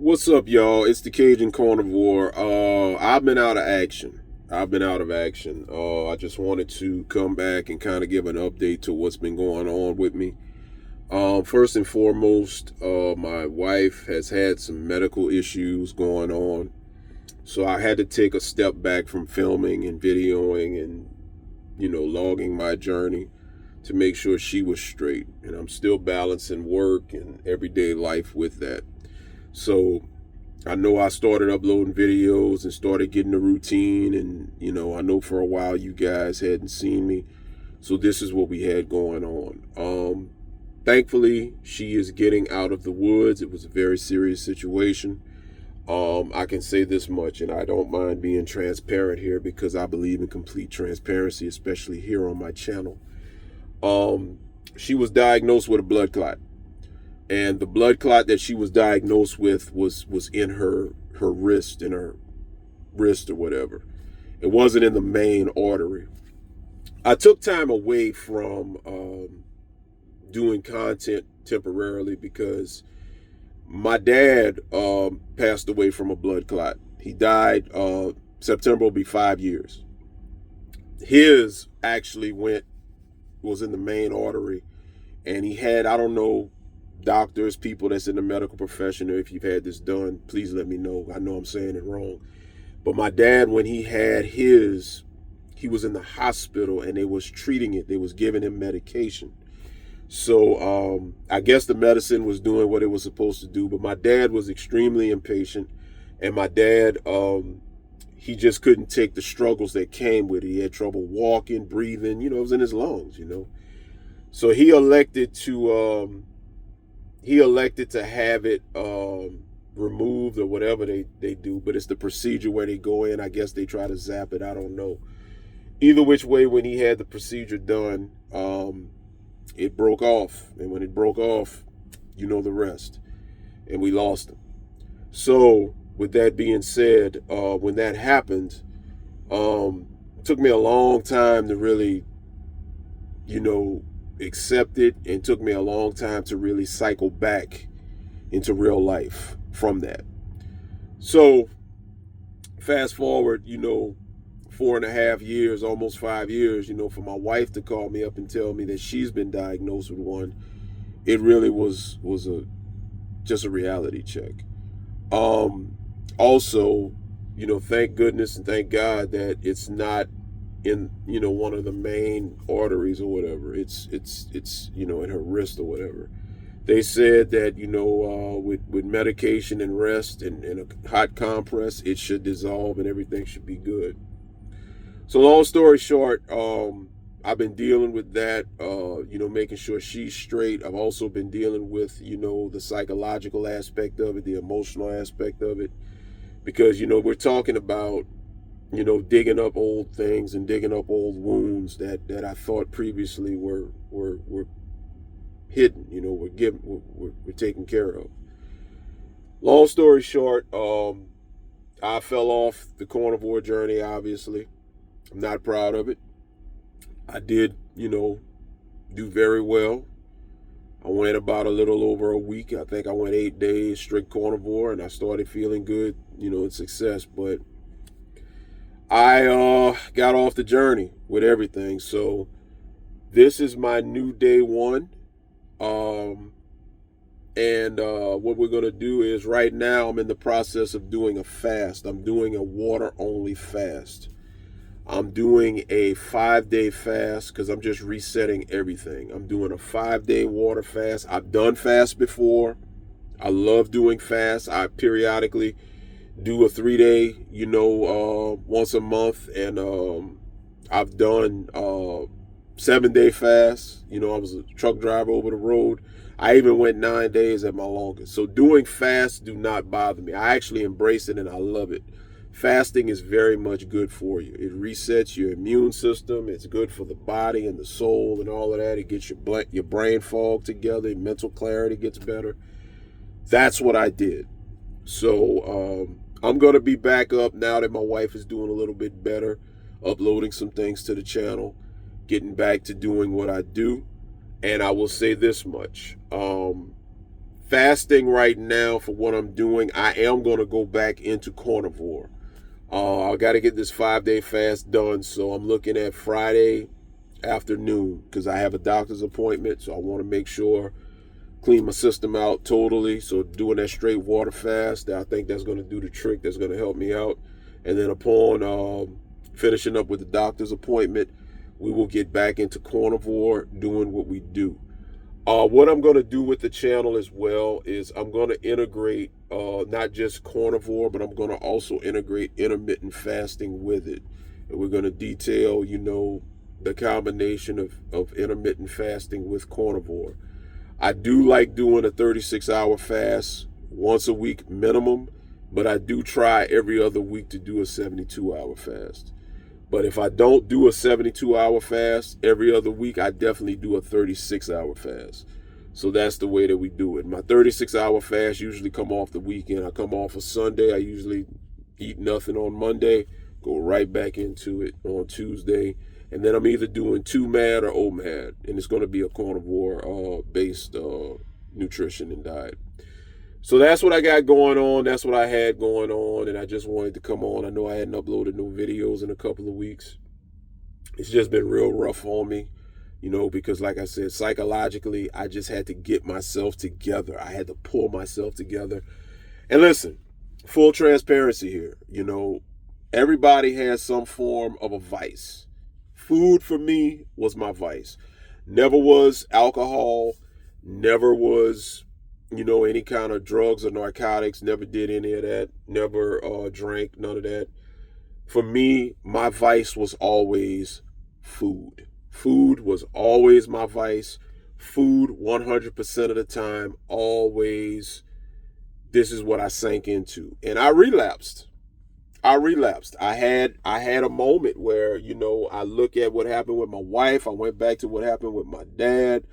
What's up, y'all? It's the Cajun Carnivore. I've been out of action. I just wanted to come back and kind of give an update to what's been going on with me. First and foremost, my wife has had some medical issues going on, so I had to take a step back from filming and videoing and logging my journey to make sure she was straight. And I'm still balancing work and everyday life with that. So I know I started uploading videos and started getting a routine, and I know for a while you guys hadn't seen me. So this is what we had going on. Thankfully, she is getting out of the woods. It was a very serious situation. I can say this much, and I don't mind being transparent here because I believe in complete transparency, especially here on my channel. She was diagnosed with a blood clot. And the blood clot that she was diagnosed with was in her wrist, or whatever. It wasn't in the main artery. I took time away from doing content temporarily because my dad passed away from a blood clot. He died. September will be 5 years. His actually was in the main artery, and he had, I don't know, doctors, people that's in the medical profession, or if you've had this done, please let me know. I know I'm saying it wrong. But my dad, when he had his, he was in the hospital and they was treating it. They was giving him medication. So I guess the medicine was doing what it was supposed to do. But my dad was extremely impatient. And my dad, he just couldn't take the struggles that came with it. He had trouble walking, breathing. It was in his lungs, So he elected to have it removed or whatever they do, but it's the procedure where they go in. I guess they try to zap it. I don't know. Either which way, when he had the procedure done, it broke off. And when it broke off, you know the rest. And we lost him. So with that being said, when that happened, it took me a long time to really, accept it, and took me a long time to really cycle back into real life from that. So fast forward, 4.5 years, almost 5 years, for my wife to call me up and tell me that she's been diagnosed with one, it really was just a reality check. Also, thank goodness and thank God that it's not in one of the main arteries or whatever. It's in her wrist or whatever. They said that with medication and rest and a hot compress, it should dissolve and everything should be good. So long story short, I've been dealing with that, making sure she's straight. I've also been dealing with the psychological aspect of it, the emotional aspect of it, because we're talking about digging up old things and digging up old wounds that I thought previously were hidden, we're taken care of. Long story short, I fell off the carnivore journey, obviously. I'm not proud of it. I did, do very well. I went about a little over a week. I think I went 8 days strict carnivore, and I started feeling good, in success. But I got off the journey with everything. So this is my new day one. What we're going to do is, right now I'm in the process of doing a fast. I'm doing a water only fast. I'm doing a 5-day fast because I'm just resetting everything. I'm doing a 5-day water fast. I've done fasts before. I love doing fasts. I periodically do a 3-day, once a month. And I've done 7-day fasts. I was a truck driver over the road. I even went 9 days at my longest. So doing fasts do not bother me. I actually embrace it and I love it. Fasting is very much good for you. It resets your immune system. It's good for the body and the soul and all of that. It gets your brain fog together. Your mental clarity gets better. That's what I did. So I'm going to be back up now that my wife is doing a little bit better, uploading some things to the channel, getting back to doing what I do. And I will say this much. fasting right now for what I'm doing. I am going to go back into carnivore. I got to get this 5-day fast done, so I'm looking at Friday afternoon because I have a doctor's appointment, so I want to make sure clean my system out totally. So doing that straight water fast, I think that's going to do the trick. That's going to help me out. And then upon finishing up with the doctor's appointment, we will get back into carnivore, doing what we do. What I'm going to do with the channel as well is I'm going to integrate not just carnivore, but I'm going to also integrate intermittent fasting with it. And we're going to detail, the combination of intermittent fasting with carnivore. I do like doing a 36-hour fast once a week minimum, but I do try every other week to do a 72-hour fast. But if I don't do a 72-hour fast every other week, I definitely do a 36-hour fast. So that's the way that we do it. My 36-hour fast usually come off the weekend. I come off a Sunday. I usually eat nothing on Monday, go right back into it on Tuesday. And then I'm either doing 2MAD or OMAD, and it's going to be a carnivore-based nutrition and diet. So that's what I got going on. That's what I had going on, and I just wanted to come on. I know I hadn't uploaded no videos in a couple of weeks. It's just been real rough on me, because like I said, psychologically, I just had to get myself together. I had to pull myself together. And listen, full transparency here, everybody has some form of a vice. Food for me was my vice. Never was alcohol, never was, any kind of drugs or narcotics, never did any of that, never drank, none of that. For me, my vice was always food. Food was always my vice. Food 100% of the time, always, this is what I sank into. And I relapsed. I had a moment where, I look at what happened with my wife. I went back to what happened with my dad,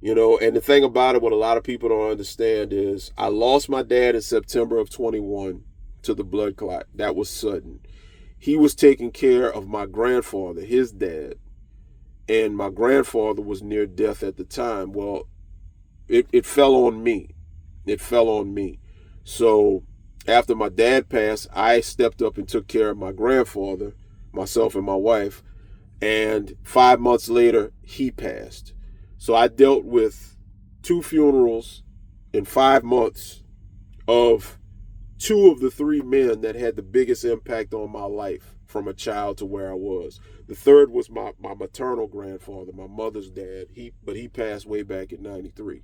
and the thing about it, what a lot of people don't understand is I lost my dad in September of 21 to the blood clot. That was sudden. He was taking care of my grandfather, his dad, and my grandfather was near death at the time. Well, it fell on me. So after my dad passed, I stepped up and took care of my grandfather, myself and my wife, and 5 months later, he passed. So I dealt with 2 funerals in 5 months of 2 of the 3 men that had the biggest impact on my life from a child to where I was. The third was my maternal grandfather, my mother's dad. He passed way back in 93.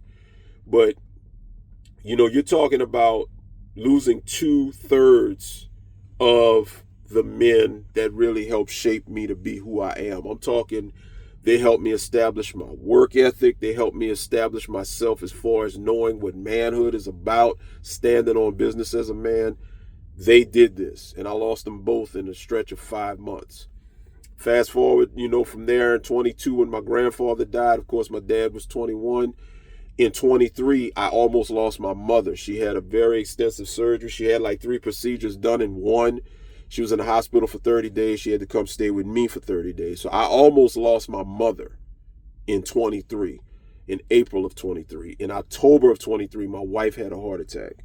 But, you're talking about losing 2/3 of the men that really helped shape me to be who I am. I'm talking, they helped me establish my work ethic. They helped me establish myself as far as knowing what manhood is about, standing on business as a man. They did this, and I lost them both in a stretch of 5 months. Fast forward, from there in 22 when my grandfather died. Of course, my dad was 21. In 23, I almost lost my mother. She had a very extensive surgery. She had like 3 procedures done in one. She was in the hospital for 30 days. She had to come stay with me for 30 days. So I almost lost my mother in 23, in April of 23. In October of 23, my wife had a heart attack.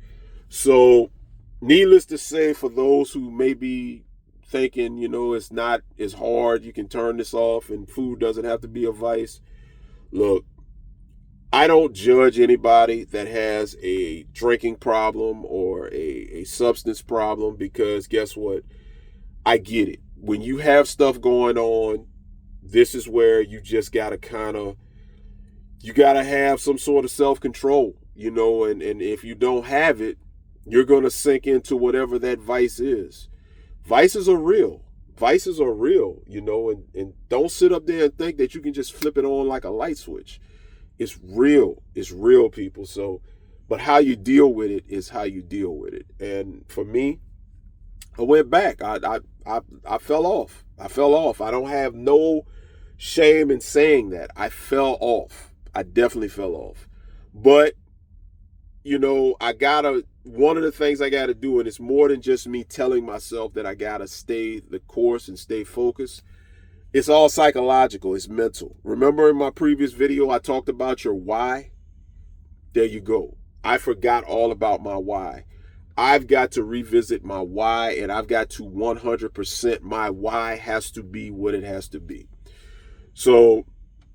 So needless to say, for those who may be thinking, it's not as hard, you can turn this off and food doesn't have to be a vice. Look, I don't judge anybody that has a drinking problem or a substance problem, because guess what? I get it. When you have stuff going on, this is where you just got to you got to have some sort of self-control, and if you don't have it, you're going to sink into whatever that vice is. Vices are real, and don't sit up there and think that you can just flip it on like a light switch. It's real, people. So, but how you deal with it is how you deal with it. And for me, I went back. I fell off. I don't have no shame in saying that. I fell off. I definitely fell off. But, one of the things I gotta do, and it's more than just me telling myself that I gotta stay the course and stay focused. It's all psychological. It's mental. Remember in my previous video, I talked about your why? There you go. I forgot all about my why. I've got to revisit my why, and I've got to 100% my why has to be what it has to be. So,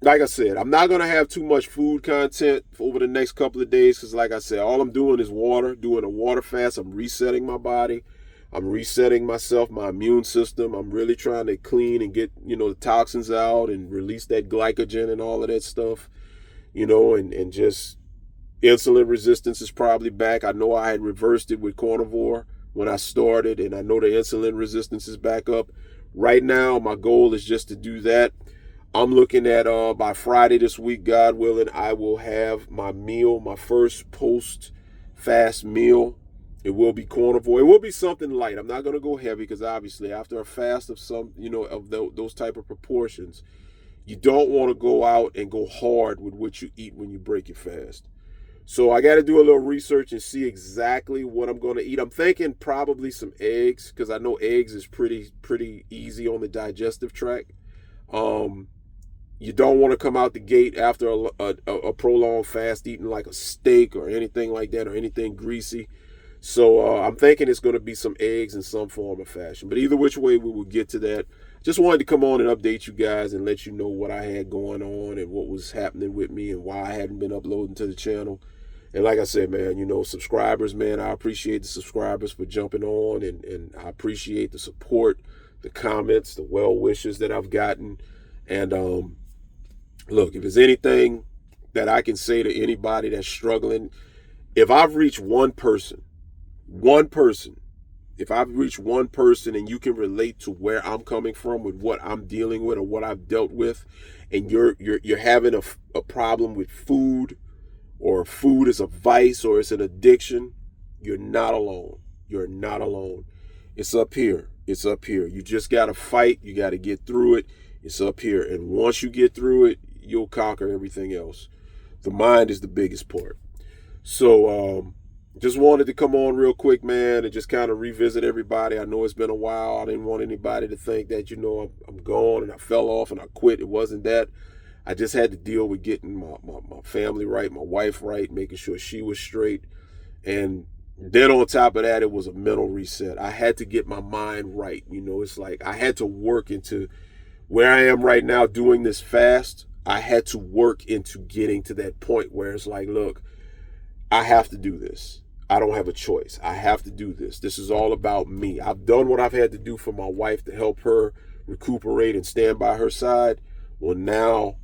like I said, I'm not going to have too much food content over the next couple of days because, like I said, all I'm doing is water, doing a water fast. I'm resetting my body. I'm resetting myself, my immune system. I'm really trying to clean and get, the toxins out and release that glycogen and all of that stuff, and just insulin resistance is probably back. I know I had reversed it with carnivore when I started, and I know the insulin resistance is back up. Right now, my goal is just to do that. I'm looking at by Friday this week, God willing, I will have my meal, my first post-fast meal. It will be carnivore. It will be something light. I'm not going to go heavy because obviously after a fast of some, of those type of proportions, you don't want to go out and go hard with what you eat when you break your fast. So I got to do a little research and see exactly what I'm going to eat. I'm thinking probably some eggs because I know eggs is pretty easy on the digestive tract. You don't want to come out the gate after a prolonged fast eating like a steak or anything like that or anything greasy. So I'm thinking it's going to be some eggs in some form or fashion. But either which way, we will get to that. Just wanted to come on and update you guys and let you know what I had going on and what was happening with me and why I hadn't been uploading to the channel. And like I said, man, subscribers, man, I appreciate the subscribers for jumping on, and I appreciate the support, the comments, the well wishes that I've gotten. And look, if there's anything that I can say to anybody that's struggling, if I've reached one person, if I've reached one person and you can relate to where I'm coming from with what I'm dealing with or what I've dealt with, and you're having a problem with food, or food is a vice or it's an addiction, you're not alone. You're not alone. It's up here. It's up here. You just got to fight. You got to get through it. It's up here. And once you get through it, you'll conquer everything else. The mind is the biggest part. So just wanted to come on real quick, man, and just kind of revisit everybody. I know it's been a while. I didn't want anybody to think that, I'm gone and I fell off and I quit. It wasn't that. I just had to deal with getting my family right, my wife right, making sure she was straight. And then on top of that, it was a mental reset. I had to get my mind right. It's like I had to work into where I am right now doing this fast. I had to work into getting to that point where it's like, look, I have to do this. I don't have a choice. I have to do this. This is all about me. I've done what I've had to do for my wife to help her recuperate and stand by her side. Well, now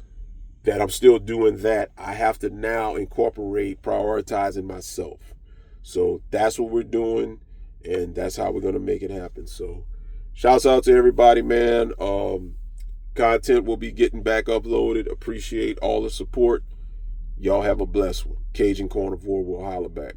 that I'm still doing that, I have to now incorporate prioritizing myself. So that's what we're doing, and that's how we're going to make it happen. So shouts out to everybody, man. Content will be getting back uploaded. Appreciate all the support. Y'all have a blessed one. Cajun Carnivore will holler back.